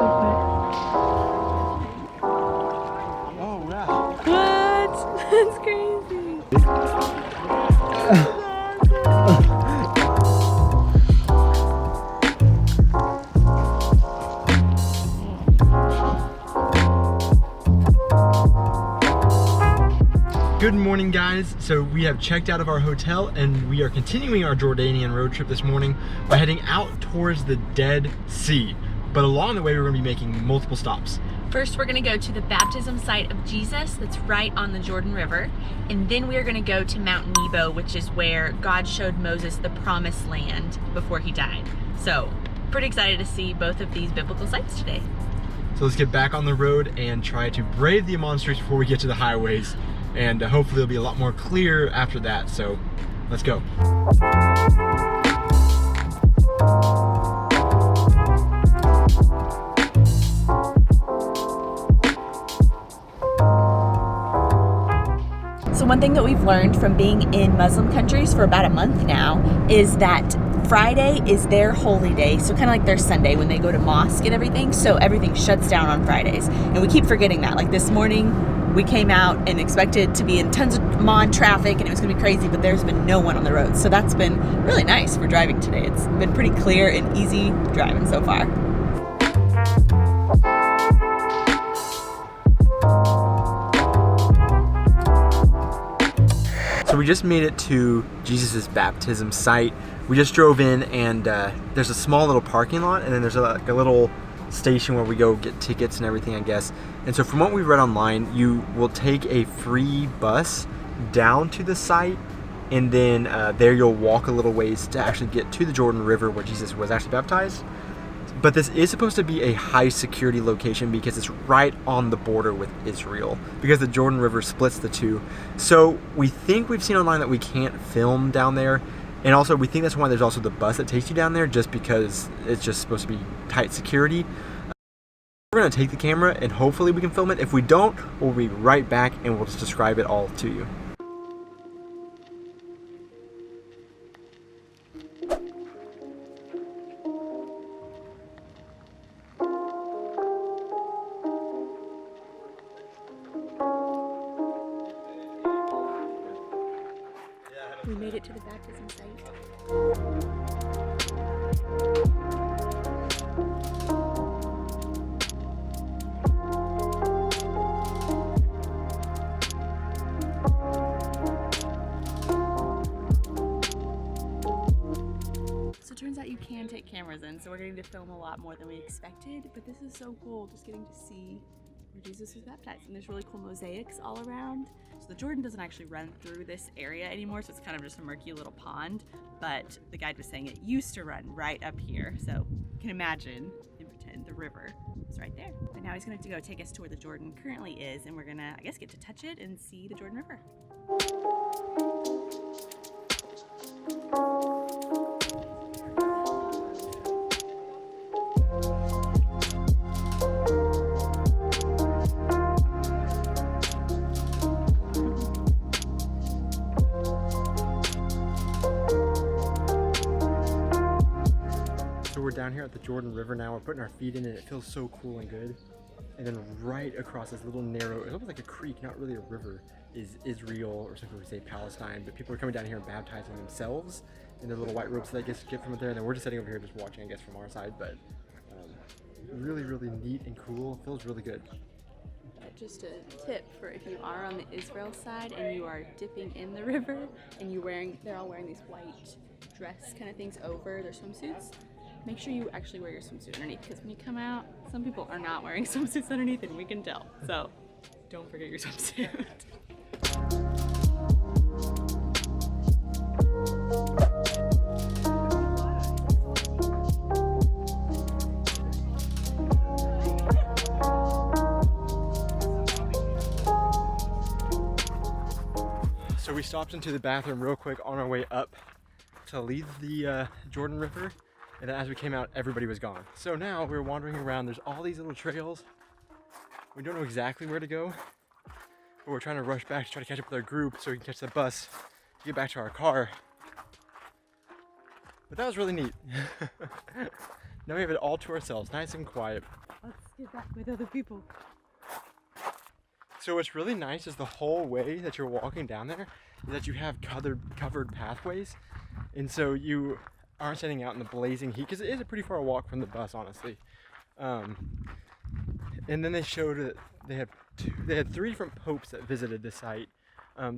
Oh wow. What? That's crazy. Good morning, guys. So we have checked out of our hotel and we are continuing our Jordanian road trip this morning by heading out towards the Dead Sea. But along the way, we're gonna be making multiple stops. First, we're gonna go to the baptism site of Jesus that's right on the Jordan River. And then we are gonna go to Mount Nebo, which is where God showed Moses the promised land before he died. So, pretty excited to see both of these biblical sites today. So let's get back on the road and try to brave the Amman streets before we get to the highways. And hopefully it'll be a lot more clear after that. So let's go. So one thing that we've learned from being in Muslim countries for about a month now is that Friday is their holy day, so kind of like their Sunday when they go to mosque and everything, so everything shuts down on Fridays. And we keep forgetting that. Like this morning, we came out and expected to be in tons of Amman traffic and it was gonna be crazy, but there's been no one on the road. So that's been really nice for driving today. It's been pretty clear and easy driving so far. So we just made it to Jesus' baptism site. We just drove in and there's a small little parking lot and then there's like a little station where we go get tickets and everything, I guess. And so from what we read online, you will take a free bus down to the site and then there you'll walk a little ways to actually get to the Jordan River where Jesus was actually baptized. But this is supposed to be a high security location because it's right on the border with Israel because the Jordan River splits the two. So we think we've seen online that we can't film down there. And also we think that's why there's also the bus that takes you down there, just because it's just supposed to be tight security. We're gonna take the camera and hopefully we can film it. If we don't, we'll be right back and we'll just describe it all to you. We made it to the baptism site. So it turns out you can take cameras in, so we're getting to film a lot more than we expected, but this is so cool, just getting to see where Jesus was baptized. And there's really cool mosaics all around. So the Jordan doesn't actually run through this area anymore, so it's kind of just a murky little pond, but the guide was saying it used to run right up here. So you can imagine and pretend the river is right there. But now he's going to go take us to where the Jordan currently is, and we're gonna, I guess, get to touch it and see the Jordan River. We're down here at the Jordan River now. We're putting our feet in it. It feels so cool and good. And then right across this little narrow, it's almost like a creek, not really a river, is Israel, or some people would say Palestine. But people are coming down here and baptizing themselves in their little white robes that I guess get from there. And then we're just sitting over here just watching, I guess, from our side. But really, really neat and cool. It feels really good. Just a tip for if you are on the Israel side and you are dipping in the river and they're all wearing these white dress kind of things over their swimsuits. Make sure you actually wear your swimsuit underneath, because when you come out, some people are not wearing swimsuits underneath and we can tell. So don't forget your swimsuit. So we stopped into the bathroom real quick on our way up to leave the Jordan River. And then as we came out, everybody was gone. So now we're wandering around. There's all these little trails. We don't know exactly where to go, but we're trying to rush back to try to catch up with our group so we can catch the bus to get back to our car. But that was really neat. Now we have it all to ourselves, nice and quiet. Let's get back with other people. So what's really nice is the whole way that you're walking down there is that you have covered pathways. And so you aren't standing out in the blazing heat, because it is a pretty far walk from the bus, honestly. And then they showed that they had 3 different popes that visited the site.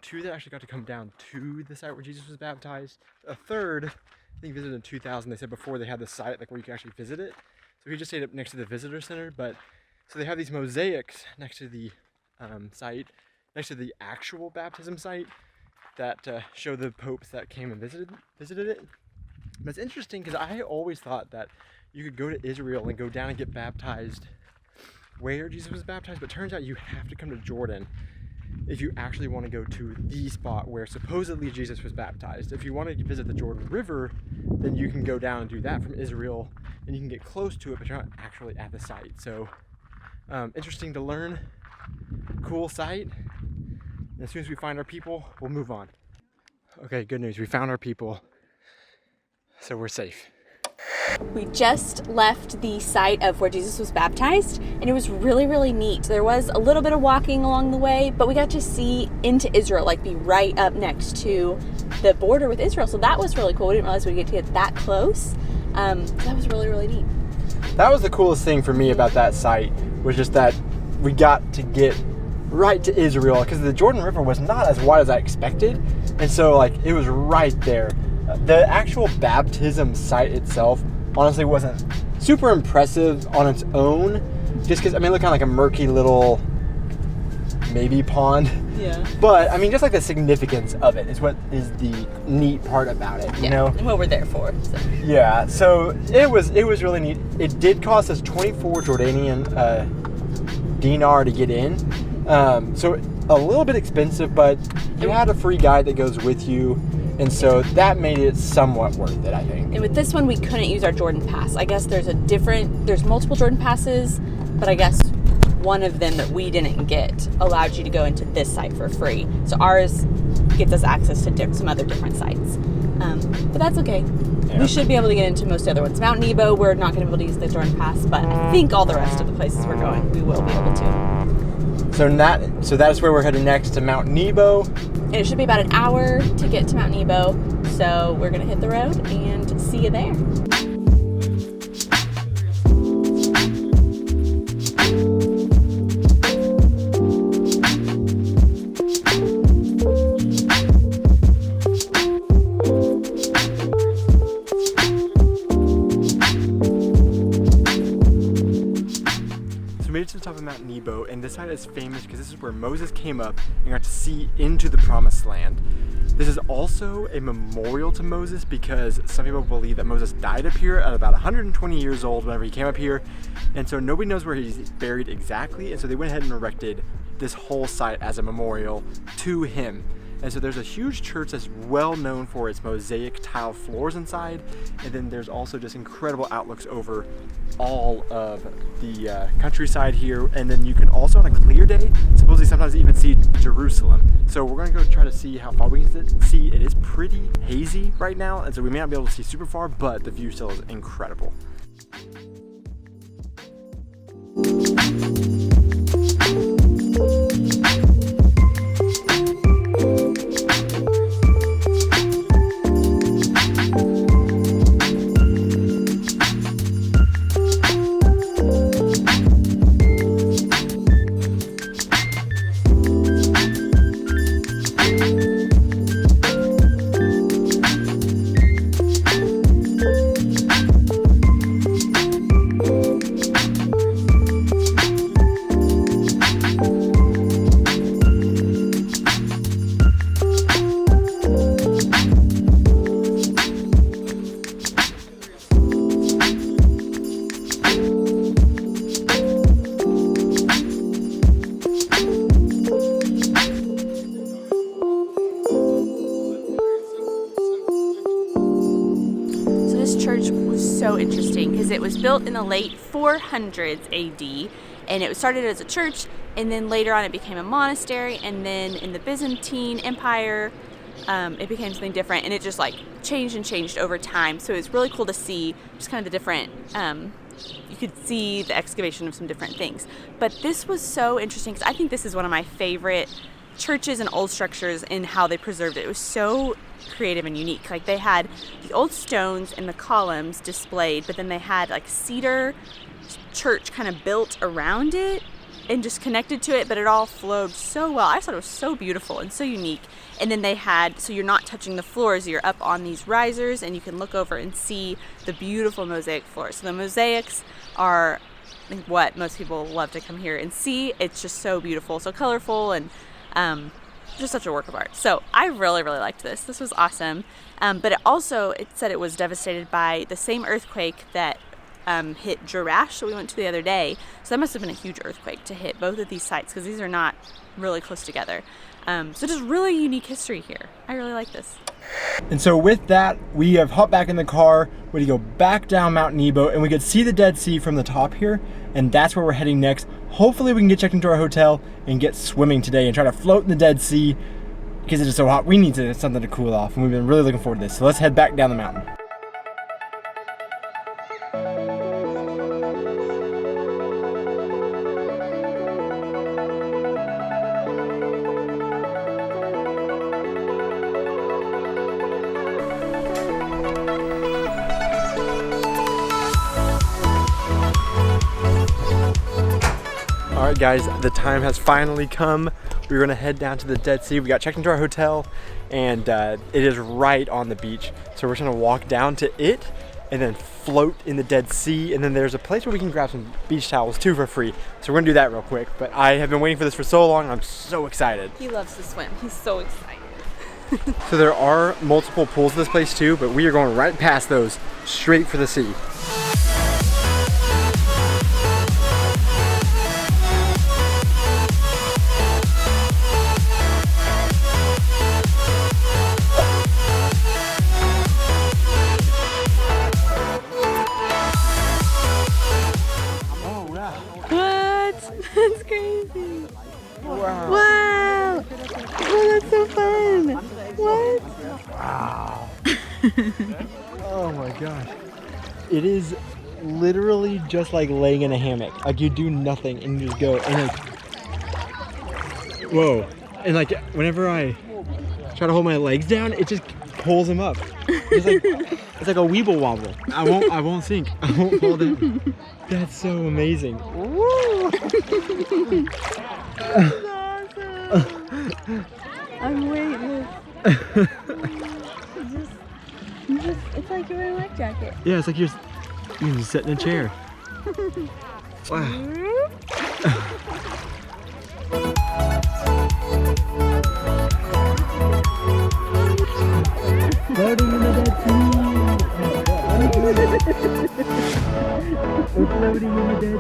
2 that actually got to come down to the site where Jesus was baptized. A third, I think, visited in 2000. They said before they had the site like where you could actually visit it. So he just stayed up next to the visitor center. But so they have these mosaics next to the site, next to the actual baptism site, that show the popes that came and visited it. But it's interesting because I always thought that you could go to Israel and go down and get baptized where Jesus was baptized, but turns out you have to come to Jordan if you actually want to go to the spot where supposedly Jesus was baptized. If you want to visit the Jordan River, then you can go down and do that from Israel, and you can get close to it, but you're not actually at the site. So interesting to learn, cool site. And as soon as we find our people, we'll move on. Okay, good news, we found our people, so we're safe. We just left the site of where Jesus was baptized, and it was really, really neat. There was a little bit of walking along the way, but we got to see into Israel, like be right up next to the border with Israel. So that was really cool. We didn't realize we'd get to get that close. That was really, really neat. That was the coolest thing for me about that site, was just that we got to get right to Israel, because the Jordan River was not as wide as I expected, and so like it was right there. The actual baptism site itself honestly wasn't super impressive on its own, just because, I mean, it looked kind of like a murky little maybe pond. Yeah. But I mean, just like the significance of it is what is the neat part about it, you know? And what we're there for. So. Yeah, so it was really neat. It did cost us 24 Jordanian dinar to get in. So a little bit expensive, but you had a free guide that goes with you. And so that made it somewhat worth it, I think. And with this one, we couldn't use our Jordan Pass. I guess there's multiple Jordan Passes, but I guess one of them that we didn't get allowed you to go into this site for free. So ours gets us access to some other different sites. But that's okay. Yeah. We should be able to get into most other ones. Mount Nebo, we're not going to be able to use the Jordan Pass, but I think all the rest of the places we're going, we will be able to. So that's where we're headed next, to Mount Nebo. And it should be about an hour to get to Mount Nebo. So we're going to hit the road and see you there. To the top of Mount Nebo, and this site is famous because this is where Moses came up and got to see into the promised land. This is also a memorial to Moses because some people believe that Moses died up here at about 120 years old whenever he came up here, and so nobody knows where he's buried exactly, and so they went ahead and erected this whole site as a memorial to him. And so there's a huge church that's well known for its mosaic tile floors inside, and then there's also just incredible outlooks over all of the countryside here. And then you can also, on a clear day, supposedly sometimes even see Jerusalem. So we're gonna go try to see how far we can see. It is pretty hazy right now, and so we may not be able to see super far, but the view still is incredible. So interesting because it was built in the late 400s AD, and it started as a church, and then later on it became a monastery, and then in the Byzantine Empire it became something different, and it just like changed and changed over time. So it's really cool to see just kind of the different, you could see the excavation of some different things. But this was so interesting because I think this is one of my favorite churches and old structures in how they preserved it. It was so creative and unique. Like they had the old stones and the columns displayed, but then they had like cedar church kind of built around it and just connected to it, but it all flowed so well. I thought it was so beautiful and so unique. And then they had, so you're not touching the floors, you're up on these risers and you can look over and see the beautiful mosaic floors. So the mosaics are, I think, what most people love to come here and see. It's just so beautiful, so colorful, and just such a work of art. So I really, really liked this. This was awesome. But it said it was devastated by the same earthquake that hit Jerash that we went to the other day. So that must have been a huge earthquake to hit both of these sites because these are not really close together. So just really unique history here. I really like this. And so with that, we have hopped back in the car. We go back down Mount Nebo, and we could see the Dead Sea from the top here, and that's where we're heading next. Hopefully we can get checked into our hotel and get swimming today and try to float in the Dead Sea because it is so hot. We need something to cool off, and we've been really looking forward to this. So let's head back down the mountain. Alright guys, the time has finally come. We're gonna head down to the Dead Sea. We got checked into our hotel, and it is right on the beach. So we're just gonna walk down to it and then float in the Dead Sea. And then there's a place where we can grab some beach towels too for free. So we're gonna do that real quick. But I have been waiting for this for so long, I'm so excited. He loves to swim. He's so excited. So there are multiple pools in this place too, but we are going right past those, straight for the sea. That's crazy. Wow. Wow. Oh, that's so fun. What? Wow. Oh my gosh. It is literally just like laying in a hammock. Like you do nothing and you just go and like, whoa. And like whenever I try to hold my legs down, it just pulls them up. It's like a weeble wobble. I won't sink. I won't fall down. That's so amazing. Woo! That's awesome. I'm weightless. It's like you're wearing a life jacket. Yeah, it's like you just sit in a chair. Wow. Floating in the Dead Sea. We're floating in the Dead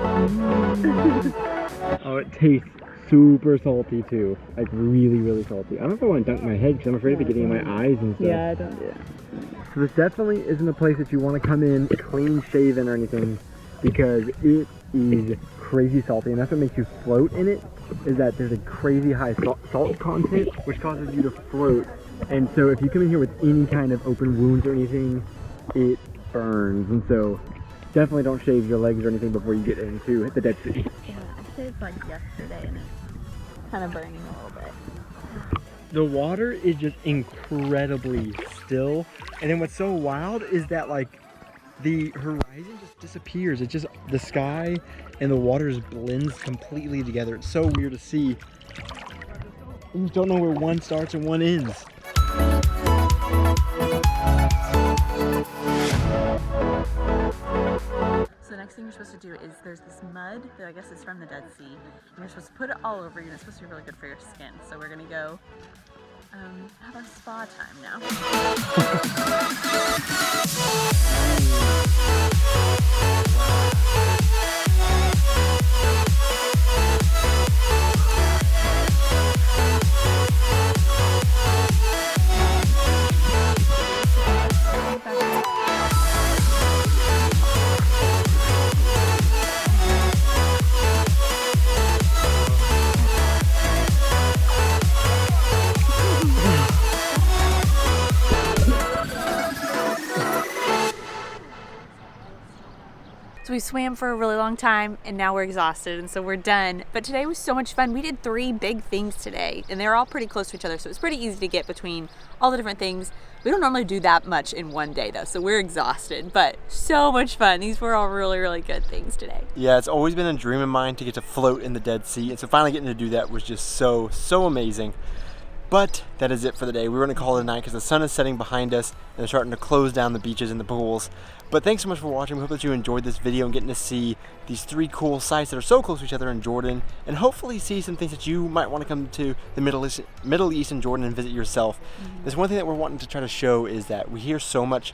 Sea. Oh, it tastes super salty too. Like really, really salty. I don't know if I want to dunk my head because I'm afraid of it getting in my eyes and stuff. Yeah, don't do that. So this definitely isn't a place that you want to come in clean shaven or anything because it is crazy salty, and that's what makes you float in it, is that there's a crazy high salt content which causes you to float. And so if you come in here with any kind of open wounds or anything, it burns. And so definitely don't shave your legs or anything before you get into the Dead Sea. Yeah, I shaved like yesterday and it's kind of burning a little bit. The water is just incredibly still. And then what's so wild is that like the horizon just disappears. It's just the sky and the water just blends completely together. It's so weird to see. You just don't know where one starts and one ends. So the next thing you're supposed to do is there's this mud that I guess is from the Dead Sea, and you're supposed to put it all over you, and it's supposed to be really good for your skin. So we're gonna go have our spa time now. we swam for a really long time and now we're exhausted and so we're done. But today was so much fun. We did 3 big things today and they're all pretty close to each other, so it's pretty easy to get between all the different things. We don't normally do that much in one day though, so we're exhausted, but so much fun. These were all really, really good things today. Yeah, it's always been a dream of mine to get to float in the Dead Sea, and so finally getting to do that was just so amazing. But that is it for the day. We're going to call it a night because the sun is setting behind us and they're starting to close down the beaches and the pools. But thanks so much for watching. We hope that you enjoyed this video and getting to see these 3 cool sites that are so close to each other in Jordan, and hopefully see some things that you might want to come to the Middle East and Jordan and visit yourself. There's one thing that we're wanting to try to show is that we hear so much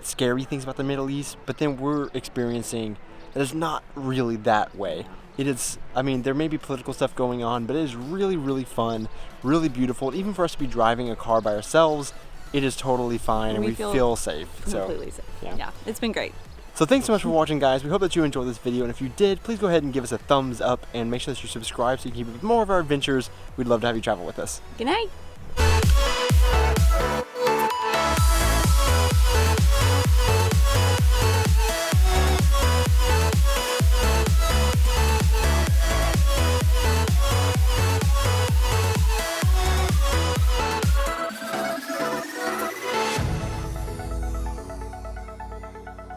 scary things about the Middle East, but then we're experiencing that it's not really that way. It is, I mean, there may be political stuff going on, but it is really, really fun, really beautiful. And even for us to be driving a car by ourselves, it is totally fine, and we feel safe. Completely safe. Yeah, it's been great. So thanks so much for watching, guys. We hope that you enjoyed this video, and if you did, please go ahead and give us a thumbs up and make sure that you subscribe so you can keep up with more of our adventures. We'd love to have you travel with us. Good night.